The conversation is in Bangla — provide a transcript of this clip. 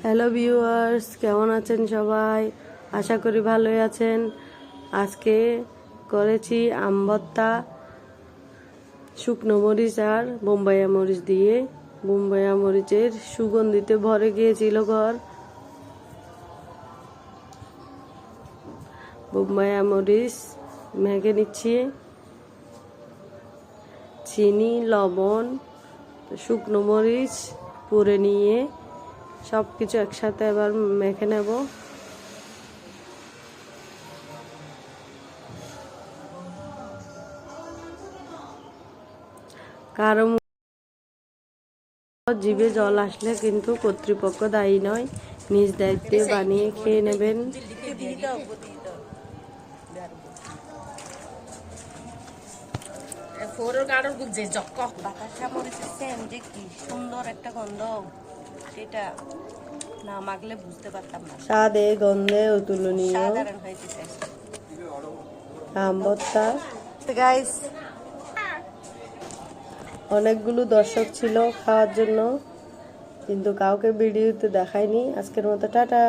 হ্যালো ভিউয়ার্স, কেমন আছেন সবাই? আশা করি ভালোই আছেন। আজকে করেছি আম ভর্তা শুকনো মরিচ আর বোম্বাইয়া মরিচ দিয়ে। বোম্বাইয়া মরিচের সুগন্ধিতে ভরে গিয়েছিল ঘর। বোম্বাইয়া মরিচ মেখে নিচ্ছি, চিনি, লবণ, শুকনো মরিচ পুড়ে নিয়ে সব কিছু একসাথে এবার মেখে নেব। কারো জিভে জল আসলে কিন্তু কর্তৃপক্ষ দায়ী নয়, নিজ দায়িত্বে বানিয়ে খেয়ে নেবেন। সুন্দর একটা গন্ধ, সেটা না মাখলে বুঝতে পারতাম না। স্বাদে গন্ধে অতুলনীয় সাধারণ হয়েছে আম ভর্তা। গাইস, অনেকগুলো দর্শক ছিল খাওয়ার জন্য, কিন্তু কাউকে ভিডিওতে দেখায়নি। আজকের মতো টাটা।